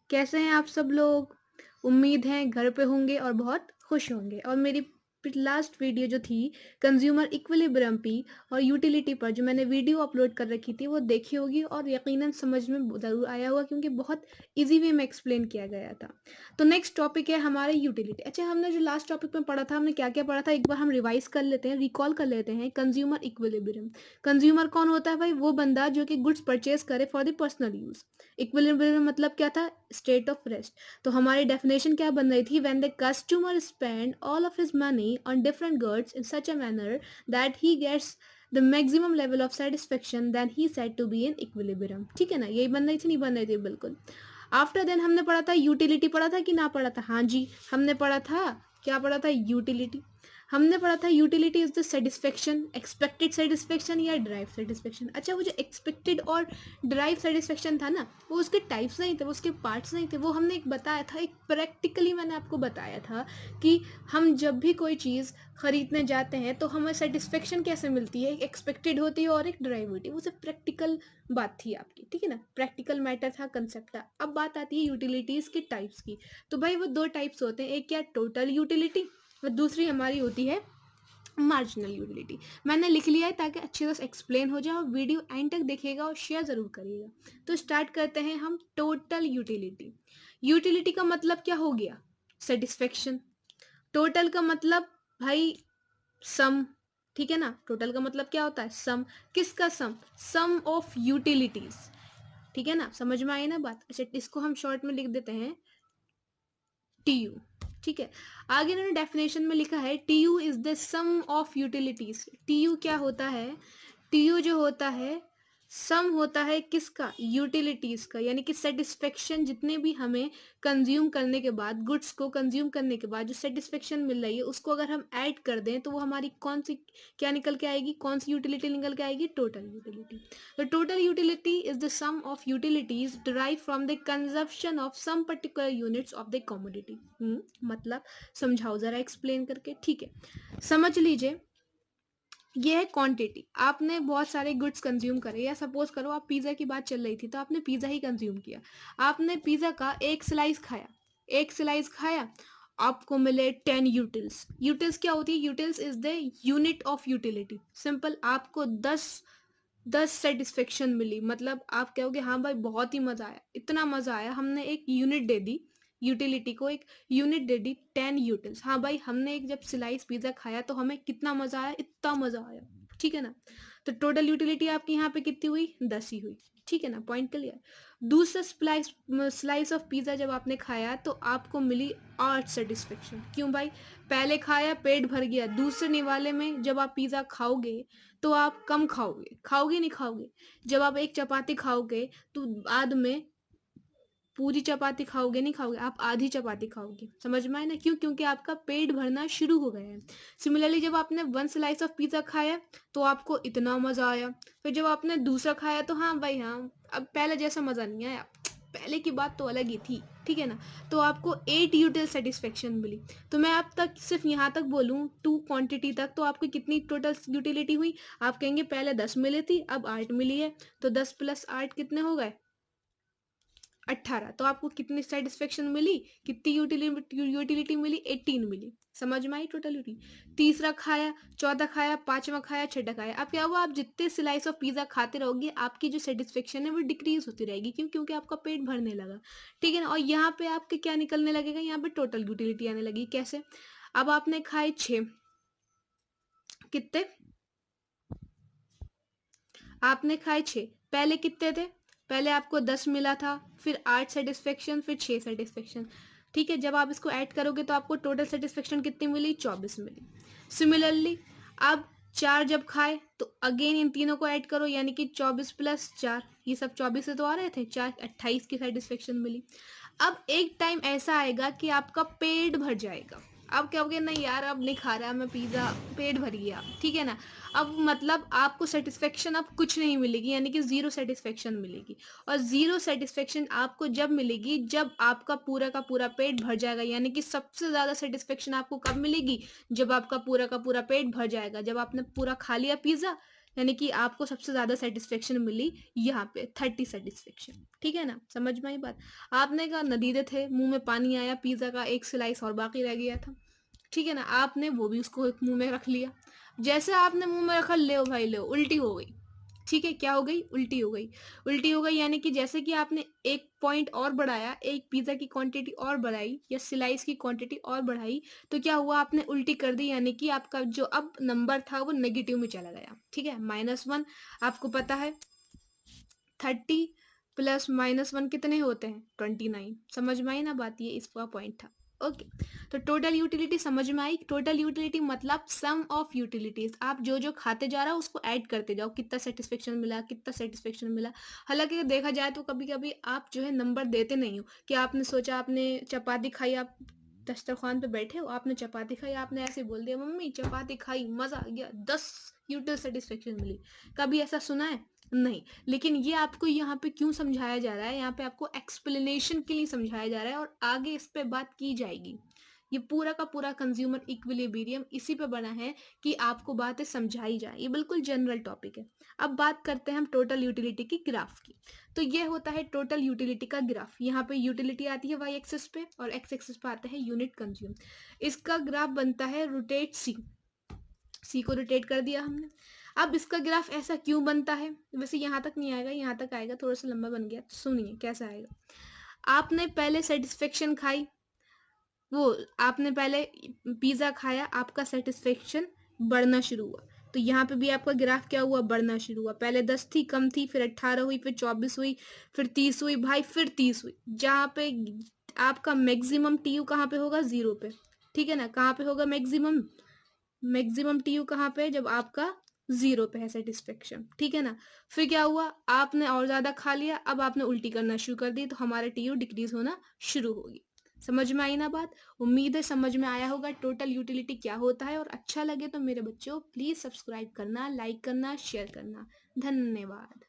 कैसे हैं आप सब लोग? उम्मीद है घर पे होंगे और बहुत खुश होंगे। और मेरी लास्ट वीडियो जो थी कंज्यूमर इक्विलिब्रियम पे और यूटिलिटी पर, जो मैंने वीडियो अपलोड कर रखी थी, वो देखी होगी और यकीनन समझ में ज़रूर आया होगा, क्योंकि बहुत इजी वे में एक्सप्लेन किया गया था। तो नेक्स्ट टॉपिक है हमारे यूटिलिटी। अच्छा, हमने जो लास्ट टॉपिक में पढ़ा था, हमने क्या क्या पढ़ा था, एक बार हम रिवाइज कर लेते हैं, रिकॉल कर लेते हैं। Consumer equilibrium. कंज्यूमर कौन होता है भाई? वो बंदा जो कि गुड्स परचेज करे for the personal use. Equilibrium मतलब क्या था? State of rest. तो हमारी डेफिनेशन क्या बन रही थी? When the customer spend all of his money on different goods in such a manner that he gets the maximum level of satisfaction, then he said to be in equilibrium. ठीक है ना? यही बन रही थी, नहीं बन रही थी? बिल्कुल। आफ्टर देन हमने पढ़ा था यूटिलिटी। पढ़ा था कि ना पढ़ा था? हाँ जी, हमने पढ़ा था। क्या पढ़ा था? यूटिलिटी। हमने पढ़ा था utility is the satisfaction, expected satisfaction या ड्राइव सेटिस्फेक्शन। अच्छा, वो जो एक्सपेक्टेड और ड्राइव सेटिस्फेक्शन था ना, वो उसके टाइप्स नहीं थे, वो उसके पार्ट्स नहीं थे, वो हमने एक बताया था, एक प्रैक्टिकली मैंने आपको बताया था कि हम जब भी कोई चीज़ खरीदने जाते हैं तो हमें सेटिस्फेक्शन कैसे मिलती है, एक एक्सपेक्टेड होती है और एक ड्राइव होती है। वो सिर्फ प्रैक्टिकल बात थी आपकी, ठीक है ना? प्रैक्टिकल मैटर था, कंसेप्ट था। अब बात आती है यूटिलिटीज़ के टाइप्स की। तो भाई वो दो टाइप्स होते हैं, एक क्या? टोटल यूटिलिटी, और दूसरी हमारी होती है मार्जिनल यूटिलिटी। मैंने लिख लिया है ताकि अच्छे से एक्सप्लेन हो जाए, और वीडियो एंड तक देखिएगा और शेयर ज़रूर करिएगा। तो स्टार्ट करते हैं हम टोटल यूटिलिटी। यूटिलिटी का मतलब क्या हो गया? सेटिस्फेक्शन। टोटल का मतलब भाई सम। ठीक है ना? टोटल का मतलब क्या होता है? सम। किसका सम? सम ऑफ यूटिलिटीज। ठीक है ना? समझ में आई ना बात? अच्छा, इसको हम शॉर्ट में लिख देते हैं टीयू। ठीक है। आगे इन्होंने डेफिनेशन में लिखा है TU is the sum of utilities. TU क्या होता है? टीयू जो होता है, सम होता है किसका? यूटिलिटीज का। यानी कि सेटिस्फेक्शन, जितने भी हमें कंज्यूम करने के बाद, गुड्स को कंज्यूम करने के बाद जो सेटिस्फेक्शन मिल रही है, उसको अगर हम ऐड कर दें तो वो हमारी कौन सी, क्या निकल के आएगी? कौन सी यूटिलिटी निकल के आएगी? Total utility. The total utility is the sum of utilities derived from the consumption of some particular units of the commodity। मतलब समझाओ जरा एक्सप्लेन करके। ठीक है, समझ लीजिए, ये है क्वांटिटी। आपने बहुत सारे गुड्स कंज्यूम करे, या सपोज करो आप पिज़्ज़ा की बात चल रही थी तो आपने पिज़्ज़ा ही कंज्यूम किया। आपने पिज़्ज़ा का एक स्लाइस खाया, एक स्लाइस खाया, आपको मिले 10 यूटिल्स। यूटिल्स क्या होती है? Utils is the unit of utility. Simple, आपको 10 सेटिस्फेक्शन मिली, मतलब आप कहोगे हाँ भाई बहुत ही मजा आया, इतना मजा आया, हमने एक यूनिट दे दी, यूटिलिटी को एक यूनिट दे दी, 10 यूटिल्स। हाँ भाई, हमने एक जब स्लाइस पिज्जा खाया तो हमें कितना मजा आया? इतना मजा आया। ठीक है ना? तो टोटल यूटिलिटी आपकी यहाँ पे कितनी हुई? 10 ही हुई। ठीक है ना? Point clear. दूसरा स्लाइस स्लाइस ऑफ पिज्जा जब आपने खाया तो आपको मिली 8 सेटिस्फेक्शन। क्यों भाई? पहले खाया, पेट भर गया। दूसरे निवाले में जब आप पिज्जा खाओगे तो आप कम खाओगे, खाओगे नहीं खाओगे? जब आप एक चपाती खाओगे तो बाद में पूरी चपाती खाओगे नहीं खाओगे, आप आधी चपाती खाओगे। समझ में आए ना? क्यों? क्योंकि आपका पेट भरना शुरू हो गया है। सिमिलरली जब आपने 1 स्लाइस ऑफ पिज्जा खाया तो आपको इतना मजा आया, फिर जब आपने दूसरा खाया तो हाँ भाई हाँ, अब पहले जैसा मजा नहीं आया, पहले की बात तो अलग ही थी। ठीक है ना? तो आपको 8 यूटिल सेटिस्फेक्शन मिली। तो मैं अब तक सिर्फ यहाँ तक बोलूँ, टू क्वांटिटी तक, तो आपकी कितनी टोटल यूटिलिटी हुई? आप कहेंगे पहले 10 मिली थी, अब 8 मिली है, तो 10 प्लस 8 कितने हो गए? 18। तो आपको कितनी सेटिस्फेक्शन मिली? कितनी यूटिलिटी मिली? 18 मिली। समझ में आई टोटल यूटिलिटी? तीसरा खाया, चौथा खाया, पांचवा खाया, छठा खाया, अब क्या हुआ? आप जितने स्लाइस ऑफ पिज्जा खाते रहोगे, आपकी जो सेटिस्फेक्शन है वो डिक्रीज होती रहेगी। क्यों? क्योंकि आपका पेट भरने लगा। ठीक है ना? और यहाँ पे आपके क्या निकलने लगेगा? यहाँ पे टोटल यूटिलिटी आने लगी। कैसे? अब आपने खाए 6, कितने? आपने खाए 6, पहले कितने थे? पहले आपको 10 मिला था, फिर 8 सेटिस्फेक्शन, फिर 6 सेटिस्फेक्शन। ठीक है, जब आप इसको ऐड करोगे तो आपको टोटल सेटिस्फेक्शन कितनी मिली? 24 मिली। सिमिलरली अब 4 जब खाए तो अगेन इन तीनों को ऐड करो, यानी कि 24 प्लस 4, ये सब 24 से तो आ रहे थे, 4 28 की सेटिस्फेक्शन मिली। अब एक टाइम ऐसा आएगा कि आपका पेट भर जाएगा। अब क्या हो गया? नहीं यार, अब नहीं खा रहा मैं पिज़्ज़ा, पेट भर गया। ठीक है ना? अब मतलब आपको सेटिस्फेक्शन अब कुछ नहीं मिलेगी, यानी कि जीरो सेटिस्फेक्शन मिलेगी। और जीरो सेटिस्फेक्शन आपको जब मिलेगी जब आपका पूरा का पूरा पेट भर जाएगा। यानी कि सबसे ज्यादा सेटिस्फेक्शन आपको कब मिलेगी? जब आपका पूरा का पूरा पेट भर जाएगा, जब आपने पूरा खा लिया पिज्जा, यानी कि आपको सबसे ज़्यादा सेटिस्फेक्शन मिली यहाँ पे 30 सेटिस्फेक्शन। ठीक है ना, समझ में आई बात। आपने कहा नदीदे थे, मुंह में पानी आया, पिज़्ज़ा का एक स्लाइस और बाकी रह गया था। ठीक है ना, आपने वो भी उसको मुंह में रख लिया। जैसे आपने मुंह में रखा, ले भाई ले, उल्टी हो गई। ठीक है, क्या हो गई? उल्टी हो गई। उल्टी हो गई यानी कि जैसे कि आपने एक पॉइंट और बढ़ाया, एक पिज्जा की क्वांटिटी और बढ़ाई या स्लाइस की क्वांटिटी और बढ़ाई, तो क्या हुआ? आपने उल्टी कर दी, यानी कि आपका जो अब नंबर था वो नेगेटिव में चला गया। ठीक है, -1 आपको पता है 30 प्लस -1 कितने होते हैं? 29। समझ में आई ना बात? ये इसका पॉइंट था। ओके, तो टोटल यूटिलिटी समझ में आई। टोटल यूटिलिटी मतलब सम ऑफ यूटिलिटीज, आप जो जो खाते जा रहा हो उसको ऐड करते जाओ, कितना सेटिस्फेक्शन मिला, कितना सेटिस्फेक्शन मिला। हालांकि अगर देखा जाए तो कभी कभी आप जो है नंबर देते नहीं हो, कि आपने सोचा आपने चपाती खाई, आप दस्तरखान पे बैठे हो, आपने चपाती खाई, आपने ऐसे बोल दिया मम्मी चपाती खाई मजा आ गया, 10 यूटिल सेटिस्फेक्शन मिली। कभी ऐसा सुना है? नहीं। लेकिन ये आपको यहाँ पे क्यों समझाया जा रहा है? यहाँ पे आपको एक्सप्लेनेशन के लिए समझाया जा रहा है, और आगे इस पे बात की जाएगी। ये पूरा का पूरा कंज्यूमर इक्विलिब्रियम इसी पे बना है कि आपको बातें समझाई जाए। ये बिल्कुल जनरल टॉपिक है। अब बात करते हैं हम टोटल यूटिलिटी की ग्राफ की। तो ये होता है टोटल यूटिलिटी का ग्राफ। यहाँ पे यूटिलिटी आती है वाई एक्सिस पे, और एक्स एक्सिस पे आता है यूनिट कंज्यूम। इसका ग्राफ बनता है रोटेट सी। सी को रोटेट कर दिया हमने। अब इसका ग्राफ ऐसा क्यों बनता है? वैसे यहाँ तक नहीं आएगा, यहाँ तक आएगा, थोड़ा सा लंबा बन गया, तो सुनिए कैसा आएगा। आपने पहले सेटिस्फेक्शन खाई, वो आपने पहले पिज्ज़ा खाया, आपका सेटिस्फेक्शन बढ़ना शुरू हुआ। तो यहाँ पे भी आपका ग्राफ क्या हुआ? बढ़ना शुरू हुआ। पहले 10 थी, कम थी, फिर 18 हुई, फिर 24 हुई, फिर 30 हुई भाई, फिर 30 हुई। जहाँ पे आपका मैक्सिमम टीयू कहाँ पे होगा? 0 पे। ठीक है ना, कहाँ पे होगा मैक्सिमम? मैक्सिमम टीयू कहाँ पे? जब आपका 0 पे है सेटिस्फेक्शन। ठीक है ना। फिर क्या हुआ? आपने और ज्यादा खा लिया, अब आपने उल्टी करना शुरू कर दी, तो हमारे टीयू डिक्रीज होना शुरू होगी। समझ में आई ना बात? उम्मीद है समझ में आया होगा टोटल यूटिलिटी क्या होता है। और अच्छा लगे तो मेरे बच्चों प्लीज सब्सक्राइब करना, लाइक करना, शेयर करना। धन्यवाद।